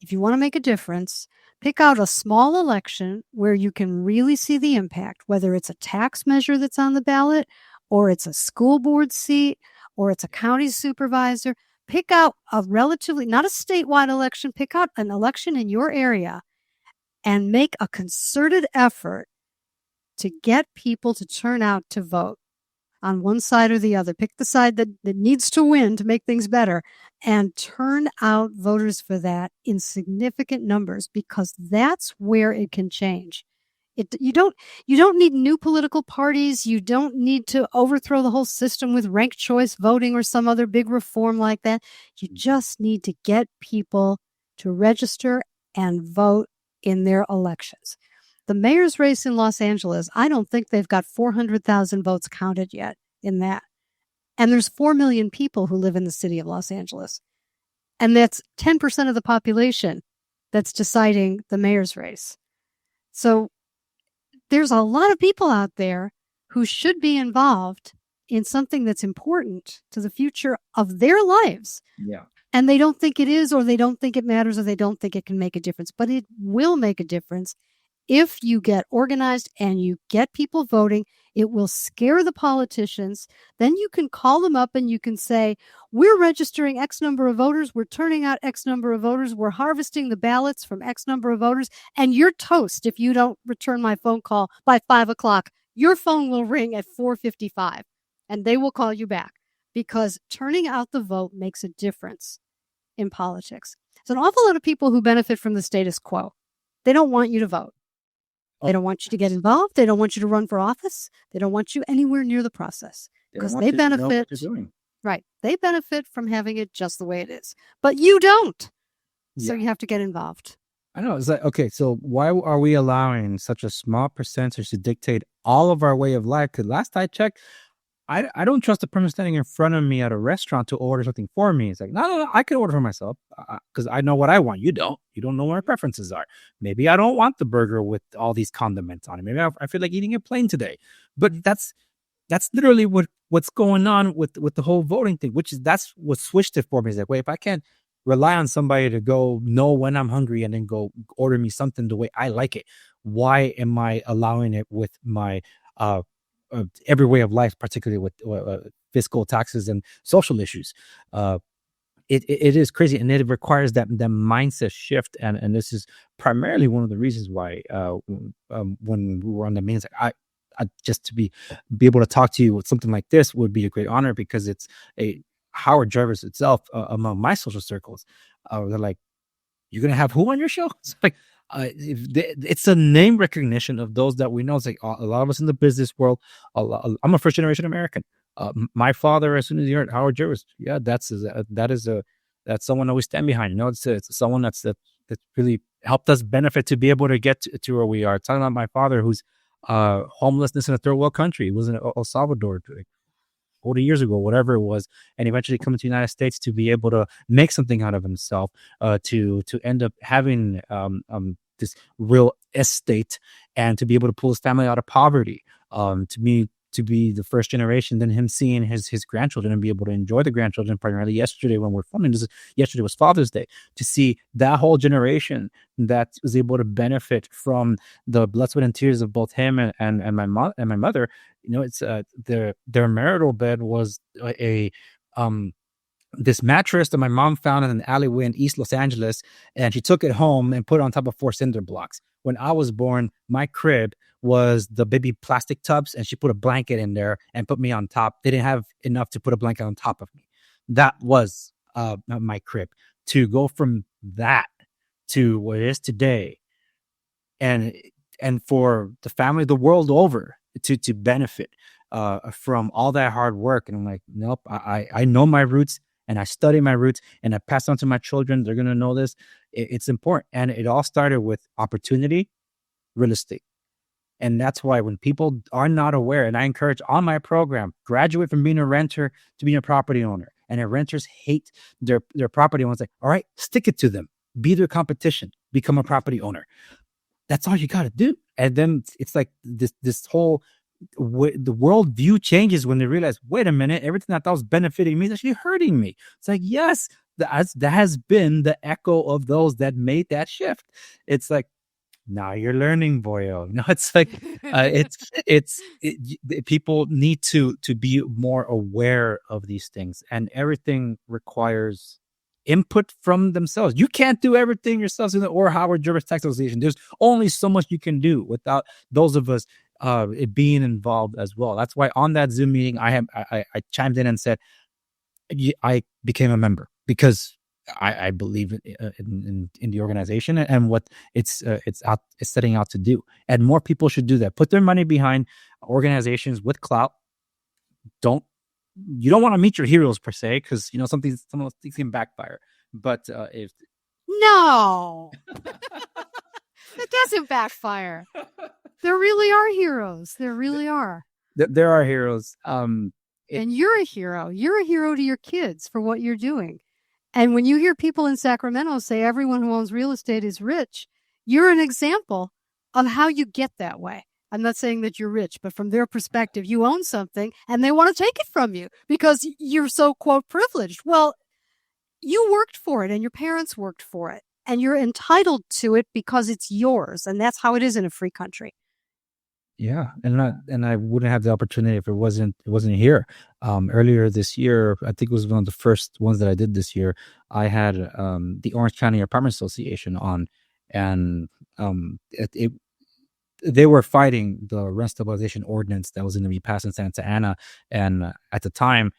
if you want to make a difference, pick out a small election where you can really see the impact, whether it's a tax measure that's on the ballot, or it's a school board seat, or it's a county supervisor. Pick out a relatively, not a statewide election, pick out an election in your area and make a concerted effort to get people to turn out to vote on one side or the other. Pick the side that needs to win to make things better, and turn out voters for that in significant numbers, because that's where it can change. You don't need new political parties. You don't need to overthrow the whole system with ranked choice voting or some other big reform like that. You just need to get people to register and vote in their elections. The mayor's race in Los Angeles, I don't think they've got 400,000 votes counted yet in that. And there's 4 million people who live in the city of Los Angeles. And that's 10% of the population that's deciding the mayor's race. So there's a lot of people out there who should be involved in something that's important to the future of their lives. Yeah. And they don't think it is, or they don't think it matters, or they don't think it can make a difference. But it will make a difference if you get organized and you get people voting. It will scare the politicians. Then you can call them up and you can say, we're registering X number of voters. We're turning out X number of voters. We're harvesting the ballots from X number of voters. And you're toast if you don't return my phone call by 5 o'clock. Your phone will ring at 4:55 and they will call you back, because turning out the vote makes a difference in politics. There's an awful lot of people who benefit from the status quo. They don't want you to vote. They don't want you to get involved. They don't want you to run for office. They don't want you anywhere near the process, because they benefit. Right. They benefit from having it just the way it is. But you don't. So you have to get involved. I know. It's like, okay, so why are we allowing such a small percentage to dictate all of our way of life? Because last I checked, I don't trust the person standing in front of me at a restaurant to order something for me. It's like, no, I can order for myself because I know what I want. You don't. You don't know what my preferences are. Maybe I don't want the burger with all these condiments on it. Maybe I feel like eating it plain today. But that's literally what's going on with the whole voting thing, that's what switched it for me. It's like, wait, if I can't rely on somebody to go know when I'm hungry and then go order me something the way I like it, why am I allowing it with my every way of life, particularly with fiscal taxes and social issues? It is crazy, and it requires that mindset shift, and this is primarily one of the reasons why when we were on the main, I just to be able to talk to you with something like this would be a great honor, because it's a Howard Jarvis itself among my social circles. They're like, "You're gonna have who on your show?" It's like, it's a name recognition of those that we know. It's like a lot of us in the business world. I'm a first generation American. My father, as soon as he heard Howard Jarvis, yeah, that's someone that we stand behind. You know, it's someone that really helped us benefit to be able to get to where we are. Talking about my father, who's homelessness in a third world country. He was in El Salvador 40 years ago, whatever it was, and eventually coming to the United States to be able to make something out of himself, to end up having this real estate, and to be able to pull his family out of poverty. To be the first generation, then him seeing his grandchildren and be able to enjoy the grandchildren. Primarily yesterday, when we're filming this, yesterday was Father's Day, to see that whole generation that was able to benefit from the blood, sweat, and tears of both him and my mom and my mother. You know, it's their marital bed was this mattress that my mom found in an alleyway in East Los Angeles, and she took it home and put it on top of 4 cinder blocks. When I was born, my crib was the baby plastic tubs, and she put a blanket in there and put me on top. They didn't have enough to put a blanket on top of me. That was my crib. To go from that to what it is today, and for the family the world over to benefit from all that hard work. And I'm like, nope, I know my roots, and I study my roots, and I pass on to my children. They're going to know this. It's important. And it all started with opportunity, real estate. And that's why when people are not aware, and I encourage on my program, graduate from being a renter to being a property owner. And if renters hate their property owners, like, all right, stick it to them. Be their competition. Become a property owner. That's all you got to do. And then it's like this whole the world view changes when they realize, wait a minute, everything I thought was benefiting me is actually hurting me. It's like, yes, that has been the echo of those that made that shift. It's like, now you're learning, boyo. No, it's like people need to be more aware of these things, and everything requires input from themselves. You can't do everything yourself, or Howard Jarvis Taxpayer Association. There's only so much you can do without those of us it being involved as well. That's why on that Zoom meeting, I chimed in and said I became a member, because I believe in the organization and what it's setting out to do. And more people should do that. Put their money behind organizations with clout. You don't want to meet your heroes per se, because some of those things can backfire. But if no, it doesn't backfire. There really are heroes. There really are. There are heroes. And you're a hero. You're a hero to your kids for what you're doing. And when you hear people in Sacramento say everyone who owns real estate is rich, you're an example of how you get that way. I'm not saying that you're rich, but from their perspective, you own something and they want to take it from you because you're so, quote, privileged. Well, you worked for it and your parents worked for it, and you're entitled to it because it's yours. And that's how it is in a free country. Yeah, and I wouldn't have the opportunity if it wasn't here. Earlier this year, I think it was one of the first ones that I did this year. I had the Orange County Apartment Association on, and they were fighting the rent stabilization ordinance that was going to be passed in Santa Ana. And at the time,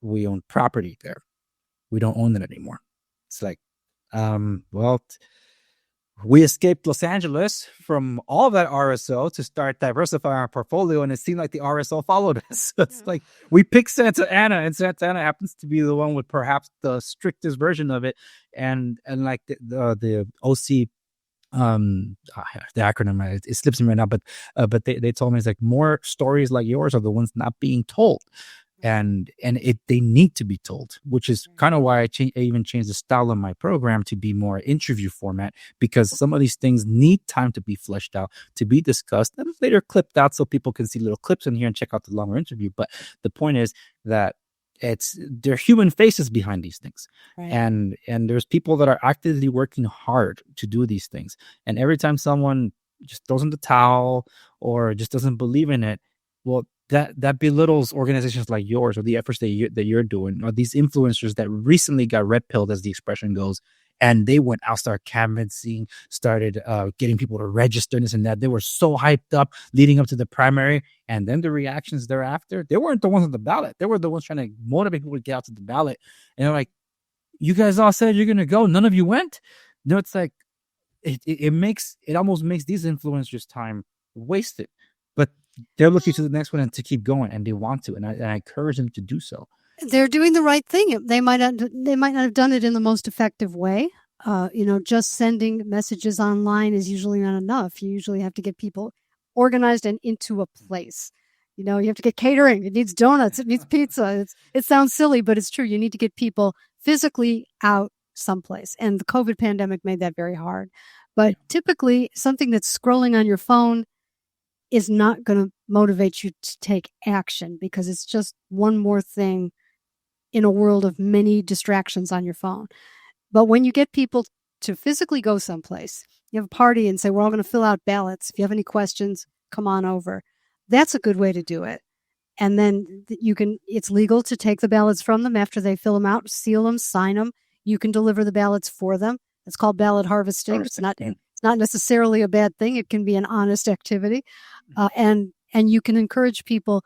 we owned property there. We don't own it anymore. It's like, we escaped Los Angeles from all of that RSO to start diversifying our portfolio, and it seemed like the RSO followed us. It's like we picked Santa Ana, and Santa Ana happens to be the one with perhaps the strictest version of it, and like the OC the acronym, it slips me right now, but they told me it's like more stories like yours are the ones not being told, and they need to be told, which is kind of why I even changed the style of my program to be more interview format, because some of these things need time to be fleshed out, to be discussed, and later clipped out so people can see little clips in here and check out the longer interview. But the point is that there are human faces behind these things, right? And there's people that are actively working hard to do these things, and every time someone just throws in the towel or just doesn't believe in it, well, that belittles organizations like yours or the efforts that you're doing, or these influencers that recently got red-pilled, as the expression goes, and they went out, started canvassing, started getting people to register, this and that. They were so hyped up leading up to the primary, and then the reactions thereafter, they weren't the ones on the ballot. They were the ones trying to motivate people to get out to the ballot. And they're like, you guys all said you're going to go. None of you went. No, it's like, it almost makes these influencers' time wasted. But they're looking to the next one and to keep going, and they want to. And I encourage them to do so. They're doing the right thing. They might not have done it in the most effective way. Just sending messages online is usually not enough. You usually have to get people organized and into a place. You have to get catering. It needs donuts. It needs pizza. It sounds silly, but it's true. You need to get people physically out someplace. And the COVID pandemic made that very hard. But typically, something that's scrolling on your phone is not going to motivate you to take action, because it's just one more thing in a world of many distractions on your phone. But when you get people to physically go someplace, you have a party and say, we're all going to fill out ballots. If you have any questions, come on over. That's a good way to do it. And then it's legal to take the ballots from them after they fill them out, seal them, sign them. You can deliver the ballots for them. It's called ballot harvesting. It's not necessarily a bad thing. It can be an honest activity. And you can encourage people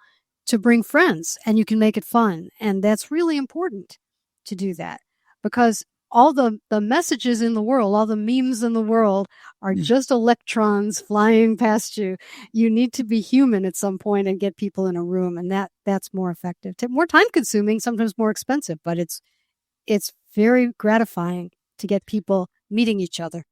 to bring friends, and you can make it fun. And that's really important to do that, because all the messages in the world, all the memes in the world are just electrons flying past you. You need to be human at some point and get people in a room, and that's more effective. More time consuming, sometimes more expensive, but it's very gratifying to get people meeting each other.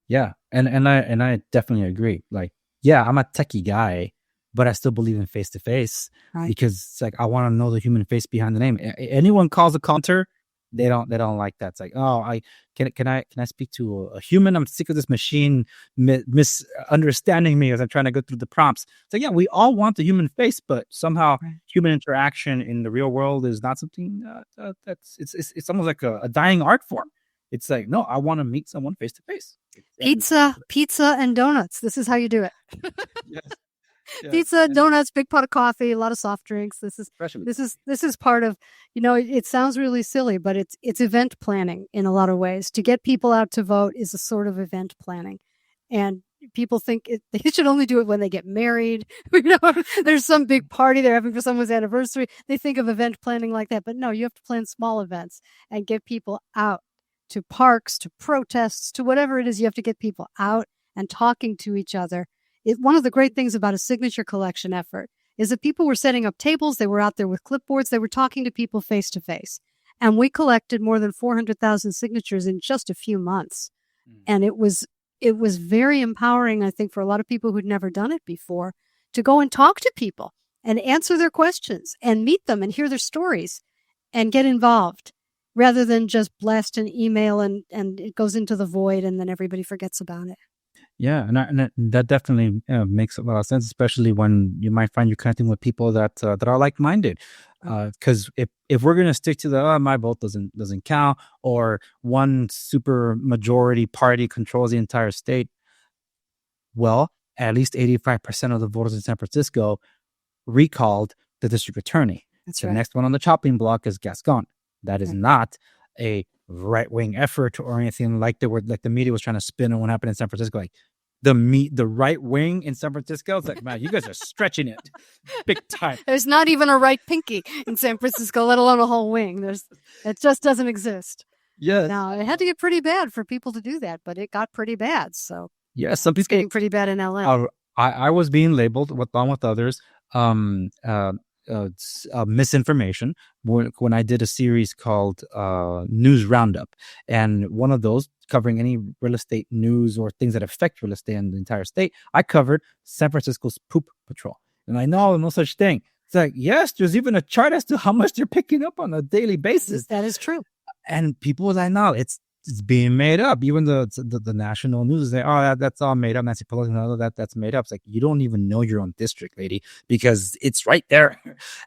Yeah, and I definitely agree. Like, yeah, I'm a techie guy, but I still believe in face-to-face, right? Because it's like, I want to know the human face behind the name. Anyone calls a counter, they don't like that. It's like, oh, can I speak to a human? I'm sick of this machine misunderstanding me as I'm trying to go through the prompts. So yeah, we all want the human face, but somehow human interaction in the real world is not something it's almost like a dying art form. It's like, no, I want to meet someone face to face. Pizza and donuts. This is how you do it. Yes. Yeah. Pizza, donuts, big pot of coffee, a lot of soft drinks. This is part of, it sounds really silly, but it's event planning in a lot of ways. To get people out to vote is a sort of event planning. And people think they should only do it when they get married. There's some big party they're having for someone's anniversary. They think of event planning like that. But no, you have to plan small events and get people out to parks, to protests, to whatever it is. You have to get people out and talking to each other. One of the great things about a signature collection effort is that people were setting up tables. They were out there with clipboards. They were talking to people face to face. And we collected more than 400,000 signatures in just a few months. And it was very empowering, I think, for a lot of people who'd never done it before, to go and talk to people and answer their questions and meet them and hear their stories and get involved, rather than just blast an email and it goes into the void and then everybody forgets about it. Yeah, and that definitely makes a lot of sense, especially when you might find you're connecting with people that are like-minded. Because if we're going to stick to my vote doesn't count, or one super majority party controls the entire state, well, at least 85% of the voters in San Francisco recalled the district attorney. That's the right. next one on the chopping block is Gascon. That is not a right-wing effort or anything like the media was trying to spin on what happened in San Francisco. Like the right wing in San Francisco, it's like, man, you guys are stretching it big time. There's not even a right pinky in San Francisco, let alone a whole wing. It just doesn't exist. Yeah. Now, it had to get pretty bad for people to do that, but it got pretty bad. So yeah, some people getting pretty bad in LA. I was being labeled along with others misinformation when I did a series called News Roundup, and one of those covering any real estate news or things that affect real estate in the entire state, I covered San Francisco's poop patrol. And I know no such thing. It's like, yes, there's even a chart as to how much they're picking up on a daily basis. That is true. And people were like, no, it's being made up. Even the national news is like, oh, that's all made up. Nancy Pelosi, no, that's made up. It's like, you don't even know your own district, lady, because it's right there.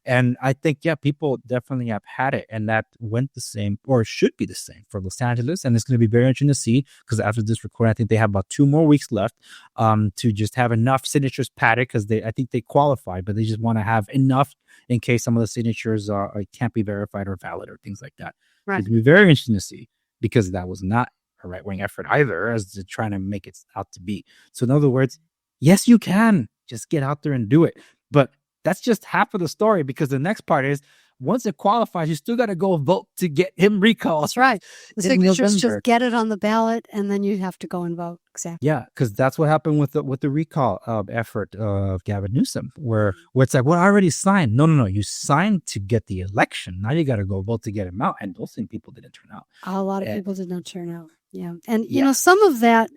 And I think, yeah, people definitely have had it. And that went the same, or should be the same for Los Angeles. And it's going to be very interesting to see, because after this recording, I think they have about 2 more weeks left to just have enough signatures padded, because I think they qualify, but they just want to have enough in case some of the signatures can't be verified or valid or things like that. Right. It'll be very interesting to see, because that was not a right-wing effort either, as to trying to make it out to be. So in other words, yes, you can just get out there and do it. But that's just half of the story, because the next part is, once it qualifies, you still got to go vote to get him recalled. That's right. The signatures just get it on the ballot, and then you have to go and vote. Exactly. Yeah, because that's what happened with the recall effort of Gavin Newsom, where it's like, well, I already signed. No. You signed to get the election. Now you got to go vote to get him out. And those same people didn't turn out. A lot of people did not turn out. Yeah. And, you know, some of that,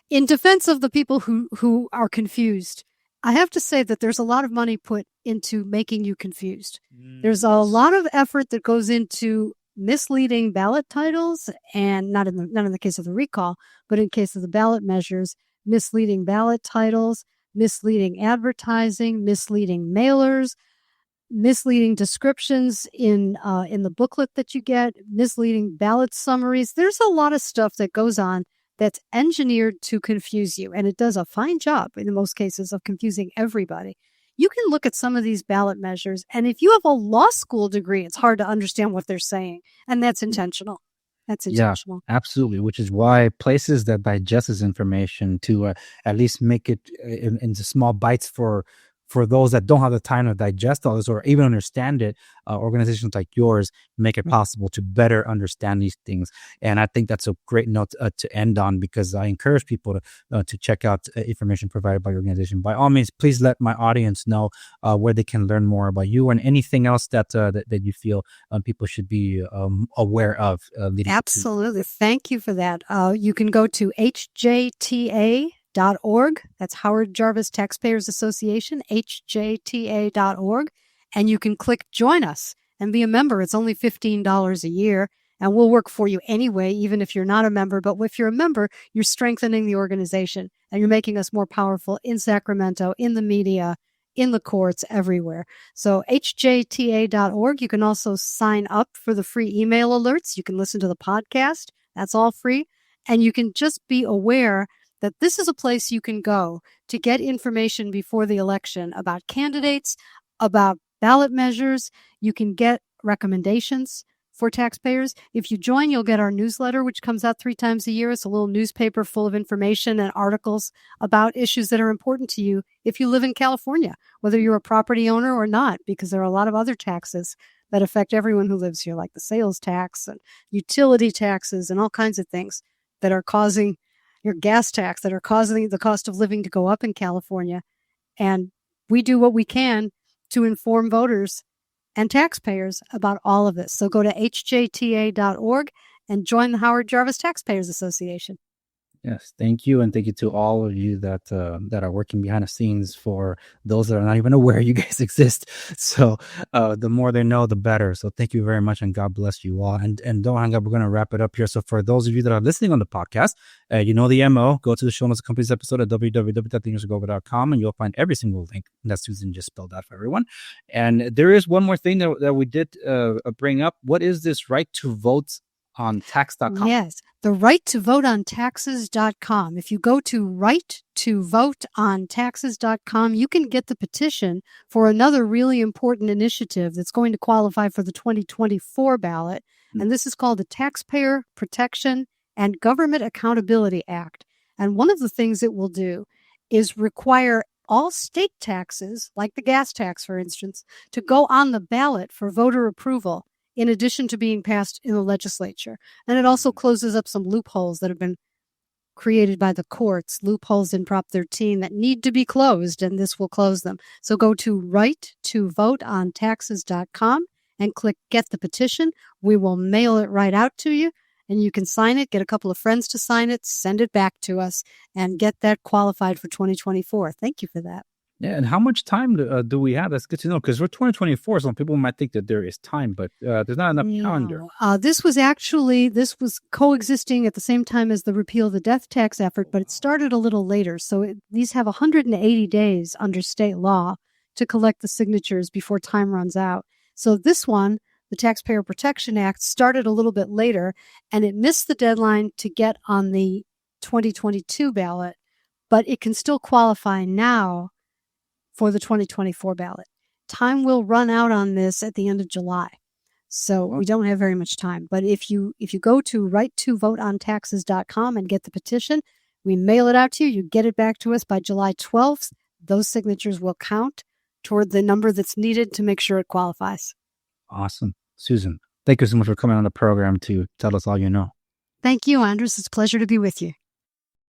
in defense of the people who are confused, I have to say that there's a lot of money put into making you confused. There's a lot of effort that goes into misleading ballot titles, and not in the case of the recall, but in case of the ballot measures, misleading ballot titles, misleading advertising, misleading mailers, misleading descriptions in the booklet that you get, misleading ballot summaries. There's a lot of stuff that goes on that's engineered to confuse you, and it does a fine job in most cases of confusing everybody. You can look at some of these ballot measures, and if you have a law school degree, it's hard to understand what they're saying, and that's intentional. That's intentional. Yeah, absolutely, which is why places that digest this information to at least make it into small bites for those that don't have the time to digest all this or even understand it, organizations like yours make it possible to better understand these things. And I think that's a great note to end on, because I encourage people to check out information provided by your organization. By all means, please let my audience know where they can learn more about you and anything else that you feel people should be aware of. Absolutely. Thank you for that. You can go to hjta.org. That's Howard Jarvis Taxpayers Association, hjta.org. And you can click join us and be a member. It's only $15 a year, and we'll work for you anyway, even if you're not a member. But if you're a member, you're strengthening the organization, and you're making us more powerful in Sacramento, in the media, in the courts, everywhere. So hjta.org. You can also sign up for the free email alerts. You can listen to the podcast. That's all free. And you can just be aware that this is a place you can go to get information before the election about candidates, about ballot measures. You can get recommendations for taxpayers. If you join, you'll get our newsletter, which comes out 3 times a year. It's a little newspaper full of information and articles about issues that are important to you if you live in California, whether you're a property owner or not, because there are a lot of other taxes that affect everyone who lives here, like the sales tax and utility taxes and all kinds of things that are causing your gas tax, that are causing the cost of living to go up in California. And we do what we can to inform voters and taxpayers about all of this. So go to hjta.org and join the Howard Jarvis Taxpayers Association. Yes, thank you. And thank you to all of you that are working behind the scenes for those that are not even aware you guys exist. So the more they know, the better. So thank you very much, and God bless you all. And don't hang up. We're going to wrap it up here. So for those of you that are listening on the podcast, you know the MO. Go to the show notes of company's episode at www.thinkerssegovia.com, and you'll find every single link that Susan just spelled out for everyone. And there is one more thing that we did bring up. What is this right to vote on tax.com? Yes, the right to vote on taxes.com. If you go to right to vote on taxes.com, you can get the petition for another really important initiative that's going to qualify for the 2024 ballot. And this is called the Taxpayer Protection and Government Accountability Act. And one of the things it will do is require all state taxes, like the gas tax, for instance, to go on the ballot for voter approval, in addition to being passed in the legislature. And it also closes up some loopholes that have been created by the courts, loopholes in Prop 13 that need to be closed, and this will close them. So go to right2voteontaxes.com and click Get the Petition. We will mail it right out to you, and you can sign it, get a couple of friends to sign it, send it back to us, and get that qualified for 2024. Thank you for that. Yeah, and how much time do we have? That's good to know, because we're 2024. Some people might think that there is time, but there's not enough calendar. This was coexisting at the same time as the Repeal the Death Tax effort, but it started a little later. So these have 180 days under state law to collect the signatures before time runs out. So this one, the Taxpayer Protection Act, started a little bit later, and it missed the deadline to get on the 2022 ballot, but it can still qualify now for the 2024 ballot. Time will run out on this at the end of July. So we don't have very much time. But if you go to right2voteontaxes.com and get the petition, we mail it out to you. You get it back to us by July 12th. Those signatures will count toward the number that's needed to make sure it qualifies. Awesome. Susan, thank you so much for coming on the program to tell us all you know. Thank you, Andres. It's a pleasure to be with you.